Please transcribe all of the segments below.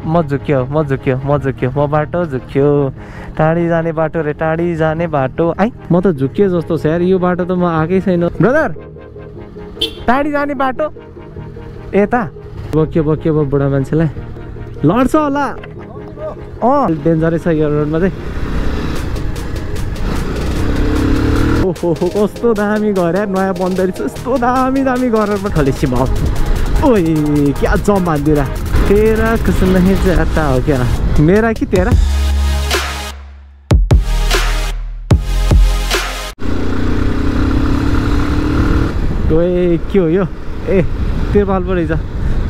म झुक्यो म बाटो झुक्यो टाढी जाने बाटो रे टाढी जाने बाटो आई म त झुक्यो जस्तो छ यार यो बाटो त म आएकै छैन ब्रदर टाढी जाने बाटो यता बक्यो बुढा मान्छेलाई लड्छ होला डेन्जरै छ यो रोडमा चाहिँ ओहो कस्तो दामी घर यार नयाँ बन्दै रहेछ यस्तो दामी घर खलेसी भाउ ओए क्या जम हान्दिरा तेरा कुछ नहीं जाता हो क्या मेरा कि तेरा ओए के हो यो ए तिरपाल पो रहेछ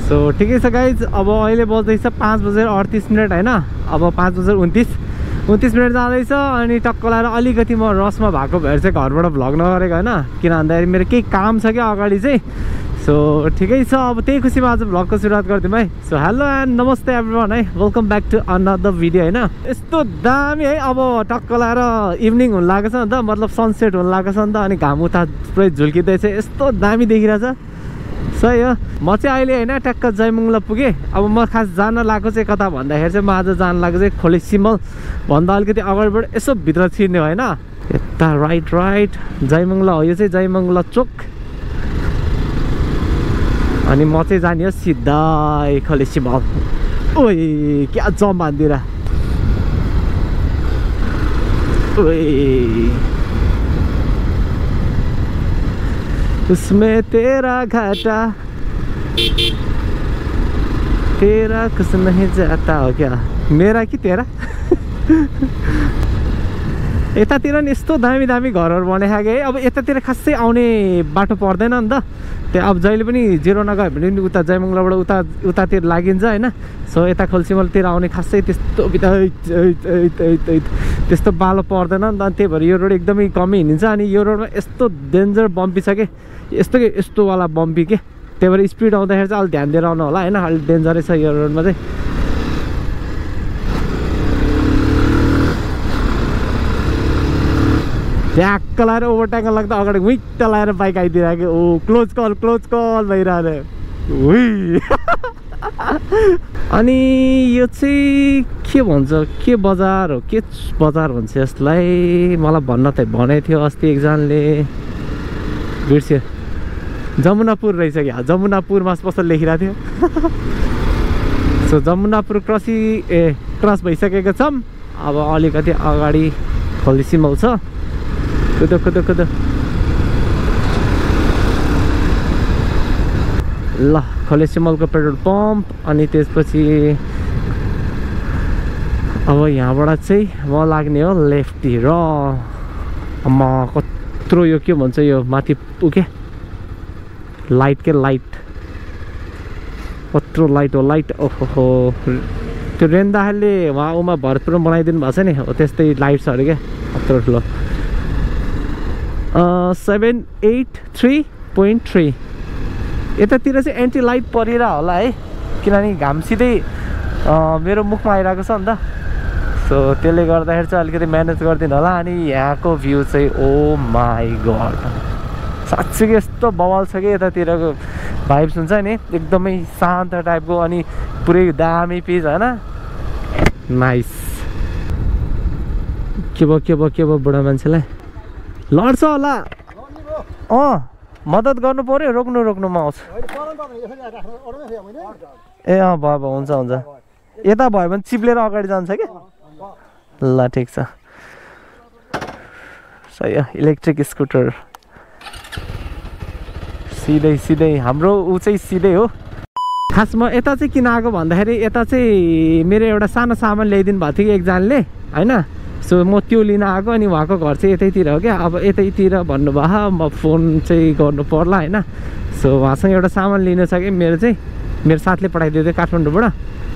सो ठिकै छ गाइज अब अहिले बज्दैछ 5:38 होइन अब 5:29 जाँदैछ अनि टक्क लाएर अलिकति म रसमा भएको भएर चाहिँ घरबाट भ्लग नगरेको होइन किन भन्दाखेरि मेरो केही काम छ क्या अगाडि चाहिँ सो ठिकै छ अब त्यही खुसीमा आज भ्लगको सुरुवात गरिदिउँ है सो हेलो एन्ड नमस्ते एभ्रिवान है welcome back to another video होइन यस्तो दामी है अब टक्क लाएर इभिनिङ हुन लागेको छ नि त मतलब सनसेट हुन लागेको छ नि त अनि घाम उता पुरै झुल्किँदैछ यस्तो दामी देखिरहेछ सही हो म चाहिँ अहिले होइन ट्याक्क जयमङ्गला पुगेँ अब म खास जान लागेको चाहिँ कता भन्दाखेरि चाहिँ म आज जान लागेको चाहिँ खोले सिमल भन्दा अलिकति अगाडिबाट यसो भित्र छिर्ने होइन यता राइट जयमङ्गला हो यो चाहिँ जयमङ्गला चोक अनि म चाहिँ जाने हो सिधै खोले सिमल ओए क्या जम हान्दिरा ओए उसमें तेरा घाटा तेरा कुछ नहीं जाता हो क्या मेरा कि तेरा यतातिर नि यस्तो दामी घरहरू बनाएको है अब यतातिर खासै आउने बाटो पर्दैन नि त त्यो अब जहिले पनि जिरो नगयो भने पनि उता जयमङ्गलाबाट उतातिर लागिन्छ होइन सो यता खोलसिमलतिर आउने खासै त्यस्तो त्यस्तो बालो पर्दैन नि त त्यही भएर यो रोड एकदमै कमै हिँडिन्छ अनि यो रोडमा यस्तो डेन्जर बम्पी छ कि यस्तो वाला बम्पी के त्यही भएर स्पिड आउँदाखेरि चाहिँ अलिक ध्यान दिएर आउनु होला होइन अलिक डेन्जरै छ यो रोडमा चाहिँ ट्याक्क लाएर ओभरटेक लाग्दा अगाडि विक्ट लाएर बाइक आइदिरहेको ओ क्लोज कल भइरहेको हुई अनि यो चाहिँ के भन्छ के बजार हो के बजार भन्छ यसलाई मलाई भन्न त भनेको थियो अस्ति एकजनाले बिर्स्यो जमुनापुर रहेछ क्या जमुनापुरमा पसल लेखिरहेको थियो सो जमुनापुर क्रस भइसकेको छौँ अब अलिकति अगाडि खोले सिमल छ कुद ल खोले सिमलको पेट्रोल पम्प अनि त्यसपछि अब यहाँबाट चाहिँ म लाग्ने हो लेफ्टी र म कत्रो यो के भन्छ यो माथि पुगे लाइट कत्रो लाइट हो ओहो त्यो रेन्दाहरूले उमा भरतपुर बनाइदिनु भएको छ नि हो त्यस्तै लाइट छ अरे क्या कत्रो ठुलो 783.3 यतातिर चाहिँ एन्टी लाइट परिरह होला है किनभने घाम सिधै मेरो मुखमा आइरहेको छ नि त सो त्यसले गर्दाखेरि चाहिँ अलिकति म्यानेज गरिदिनु होला अनि यहाँको भ्यू चाहिँ ओ माई गड साँच्चै यस्तो बवाल छ कि यतातिरको भाइब्स हुन्छ नि एकदमै शान्त टाइपको अनि पुरै दामी पिच होइन नाइस के भयो बुढा मान्छेलाई लड्छ होला मद्दत गर्नु पर्यो रोक्नुमा आउँछ ए भयो हुन्छ यता भयो भने चिप्लेर अगाडि जान्छ क्या ल ठिक छ सही हो इलेक्ट्रिक स्कुटर सिधै हाम्रो ऊ चाहिँ सिधै हो खास म यता चाहिँ किन आएको भन्दाखेरि यता चाहिँ मेरो एउटा सानो सामान ल्याइदिनु भएको थियो कि एकजनाले होइन सो म त्यो लिन आएको अनि उहाँको घर चाहिँ यतैतिर हो क्या अब यतैतिर भन्नुभयो म फोन चाहिँ गर्नु पर्ला होइन सो उहाँसँग एउटा सामान लिनु छ कि मेरो साथले पठाइदियो थियो काठमाडौँबाट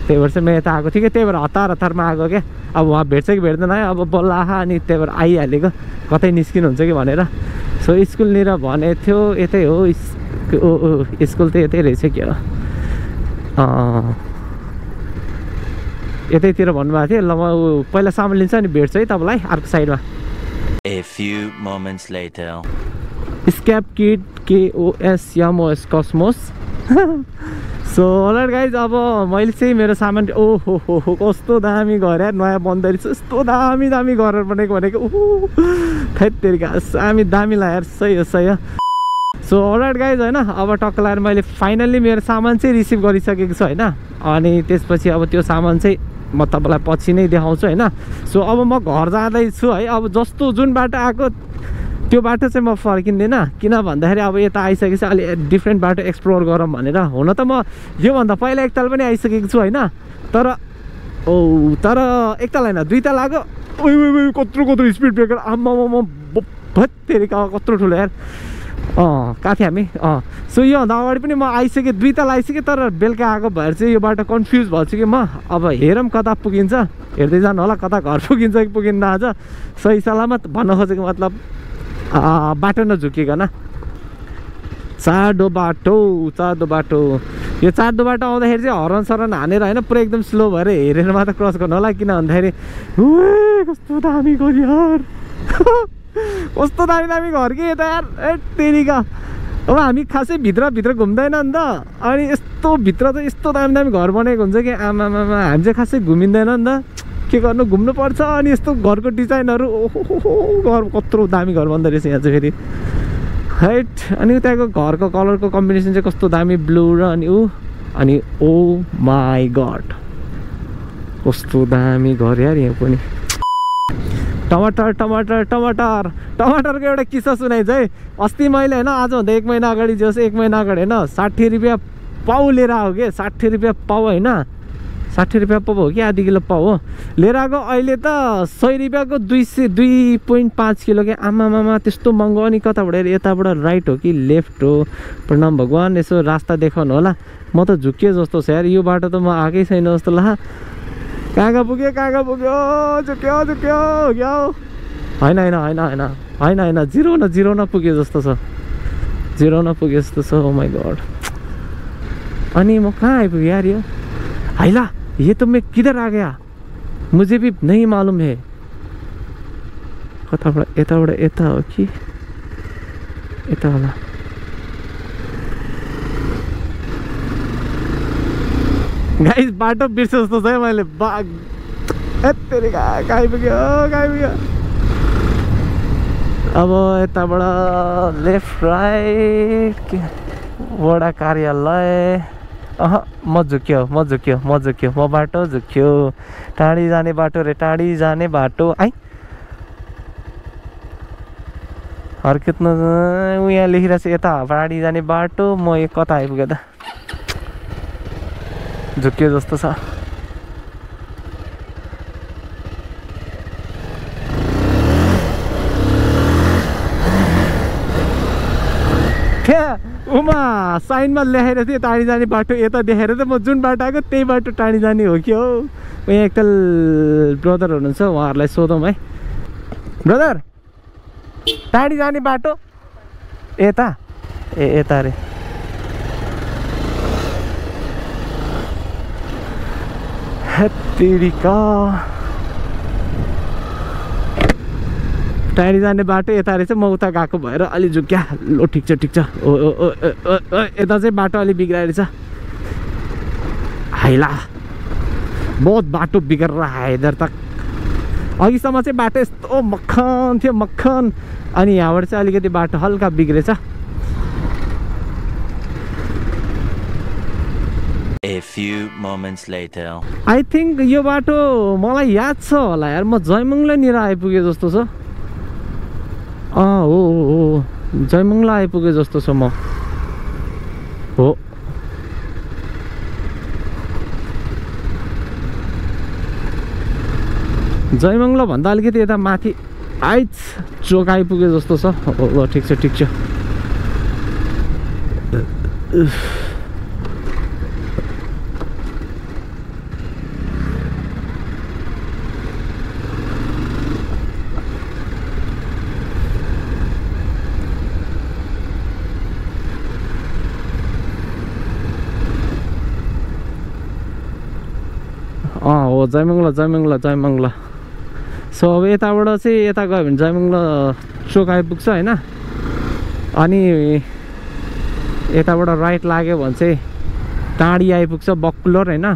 त्यही भएर चाहिँ म यता आएको थिएँ कि त्यही भएर हतारमा आएको क्या अब उहाँ भेट्छ कि भेट्दैन है अब बल्ल आहा अनि त्यही भएर आइहालेको कतै निस्किनुहुन्छ कि भनेर सो स्कुलनिर भनेको थियो यतै हो स्कुल त यतै रहेछ क्या यतैतिर भन्नुभएको थियो ल म पहिला सामान लिन्छ अनि भेट्छु है तपाईँलाई अर्को साइडमा A few moments later स्क्याप किट KOS यामोस कस्मोस सो अलराइट गाइज अब मैले चाहिँ मेरो सामान ओहो हो कस्तो दामी घर यार नयाँ बन्द रहेछ यस्तो दामी दामी घर बनेको भनेको ओहो थैट तेरिका दामी ला यार सही हो सो अलराइट गाइज होइन अब टक्क लगाएर मैले फाइनल्ली मेरो सामान चाहिँ रिसिभ गरिसकेको छु होइन अनि त्यसपछि अब त्यो सामान चाहिँ म तपाईँलाई पछि नै देखाउँछु होइन सो अब म घर जाँदैछु है अब जस्तो जुन बाटो आएको त्यो बाटो चाहिँ म फर्किँदैन किन भन्दाखेरि अब यता आइसकेपछि अलि डिफ्रेन्ट बाटो एक्सप्लोर गरौँ भनेर हुन त म योभन्दा पहिला एकताल पनि आइसकेको छु होइन तर एकताल होइन दुईताल आएको कत्रो स्पिड ब्रेकर आम्मा भत्तेरिका कत्रो ठुलो यार कहाँ थिएँ हामी सो योभन्दा अगाडि पनि म आइसकेँ दुईताल आइसकेँ तर बेलुका आएको भएर चाहिँ यो बाटो कन्फ्युज भएको छु कि म अब हेरौँ कता पुगिन्छ हेर्दै जानु होला कता घर पुगिन्छ कि पुगिन्न आज सही सलामत भन्न खोजेको मतलब बाटो नझुकिकन चाँडो बाटो यो चाँडो बाटो आउँदाखेरि चाहिँ हरन सरन हानेर होइन पुरा एकदम स्लो भएर हेरेर मात्र क्रस गर्नु होला किन भन्दाखेरि कस्तो दामी घर यार कस्तो दामी घर कि यता यार ए तेरिका अब हामी खासै भित्र घुम्दैन नि त अनि यस्तो भित्र चाहिँ यस्तो दामी घर बनेको हुन्छ कि आमामा हामी चाहिँ खासै घुमिँदैन नि त के गर्नु घुम्नुपर्छ अनि यस्तो घरको डिजाइनहरू ओहो घर कत्रो दामी घर बन्दो रहेछ यहाँ चाहिँ फेरि हाइट अनि त्यहाँको घरको कलरको कम्बिनेसन चाहिँ कस्तो दामी ब्लू र अनि ओ माई गड कस्तो दामी घर यार यहाँ पनि टमाटरको एउटा किस्सा सुनाइन्छ है अस्ति मैले होइन आजभन्दा 1 महिना अगाडि जस 1 महिना अगाडि होइन 60 रुपियाँ पाउ लिएर आऊ कि 60 रुपियाँ पाउ होइन 60 रुपियाँ पाउ हो कि आधी किलो पाउ हो लिएर आएको अहिले त 100 रुपियाँको 2.5 किलो कि आमामामा त्यस्तो महँगो अनि कताबाट यताबाट राइट हो कि लेफ्ट हो प्रणाम भगवान् यसो रास्ता देखाउनु होला म त झुक्कियो जस्तो छ यार यो बाटो त म आएकै छैन जस्तो ला कहाँ पुग्यो झुक्यो होइन जिरो पुग्यो जस्तो छ ओ माई गॉड अनि म कहाँ आइपुगेँ यार यो हैला ये तो मैं किधर आ गया मुझे भी नहीं मालूम है कताबाट यता हो कि यता होला गाइस बाटो बिर्से जस्तो छ मैले कहाँ पुग्यो अब यताबाट लेफ्ट राइट वडा कार्यालय म झुक्यो म बाटो झुक्यो टाढी जाने बाटो आई हर्कत न यहाँ लेखिरहेको छ यता टाढी जाने बाटो म यो कता आइपुगेँ त झुक्यो जस्तो छ उमा साइनमा लेखेर थियो टाढी जाने बाटो यता देखेर त म जुन बाटो आएको त्यही बाटो टाढी जाने हो कि हो यहाँ एकताल ब्रदर हुनुहुन्छ उहाँहरूलाई सोधौँ है ब्रदर टाढी जाने बाटो यता यता अरे हेत्तेरिका टाढी जाने बाटो यता रहेछ म उता गएको भएर अलि झुक्या लो ठिक छ यता चाहिँ बाटो अलि बिग्राएर छ हैला बहुत बाटो बिगड़ रहा है इधर तक अघिसम्म चाहिँ बाटो यस्तो मक्खन थियो अनि यहाँबाट चाहिँ अलिकति बाटो हल्का बिग्रेछ A few moments later. I think यो बाटो मलाई याद छ होला यार म जयमंगलानिर आइपुगे जस्तो छ हो जयमंगला आइपुगे जस्तो छ म हो जयमंगला भन्दा अलिकति यता माथि आइच चोक आइपुगे जस्तो छ ल ठिक छ हो जयमंगला सो अब यताबाट चाहिँ यता गयो भने जयमंगला चोक आइपुग्छ हैन अनि यताबाट राइट लाग्यो भने चाहिँ टाढी आइपुग्छ बकुलर होइन।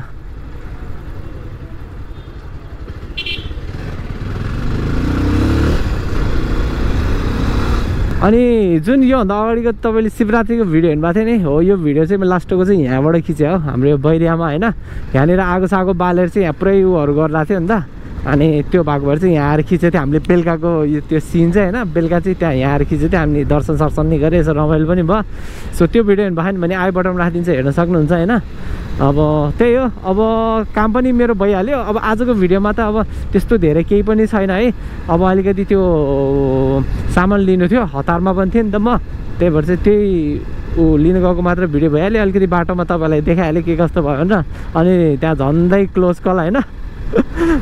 अनि जुन योभन्दा अगाडिको तपाईँले शिवरात्रिको भिडियो हेर्नुभएको थियो नि हो, यो भिडियो चाहिँ मैं लास्टको चाहिँ यहाँबाट खिचेँ हो, हाम्रो यो बैरियामा होइन। यहाँनिर आगो सागो बालेर चाहिँ यहाँ पुरै उहरू गरिरहेको थियो नि त, अनि त्यो भएको भएर चाहिँ यहाँ आएर खिचेको थियो हामीले बेलुकाको यो त्यो सिन चाहिँ होइन। बेलुका चाहिँ त्यहाँ यहाँ आएर खिचेको थियो, हामीले दर्शन सर्शन नि गरेँ, यसो रमाइलो पनि भयो। सो त्यो भिडियो हेर्नु भएन भने आई बटनमा राखिदिन्छ, हेर्न सक्नुहुन्छ होइन। अब त्यही हो, अब काम पनि मेरो भइहाल्यो। अब आजको भिडियोमा त अब त्यस्तो धेरै केही पनि छैन है। अब अलिकति त्यो सामान लिनु थियो, हतारमा पनि थियो नि त म, त्यही भएर चाहिँ त्यही लिनु गएको मात्र भिडियो भइहाल्यो। अलिकति बाटोमा तपाईँलाई देखाइहाल्यो के कस्तो भयो भनेर। अनि त्यहाँ झन्डै क्लोज कल होइन,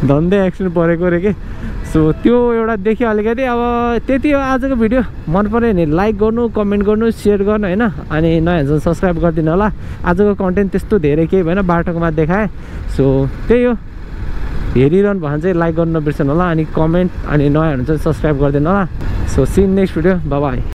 झन्डै एक्सिडेन्ट परेको रे के। सो त्यो एउटा देखियो अलिकति। अब त्यति हो आजको भिडियो। मन पऱ्यो भने लाइक गर्नु, कमेन्ट गर्नु, सेयर गर्नु होइन। अनि नयाँ हुन्छ सब्सक्राइब गरिदिनु होला। आजको कन्टेन्ट त्यस्तो धेरै केही भएन, बाटोकोमा देखाएँ। सो त्यही हो, हेरिरहनु भयो भने चाहिँ लाइक गर्नु नबिर्सनु होला, अनि कमेन्ट, अनि नयाँ हुन्छ सब्सक्राइब गरिदिनु होला। So see in next video, bye by.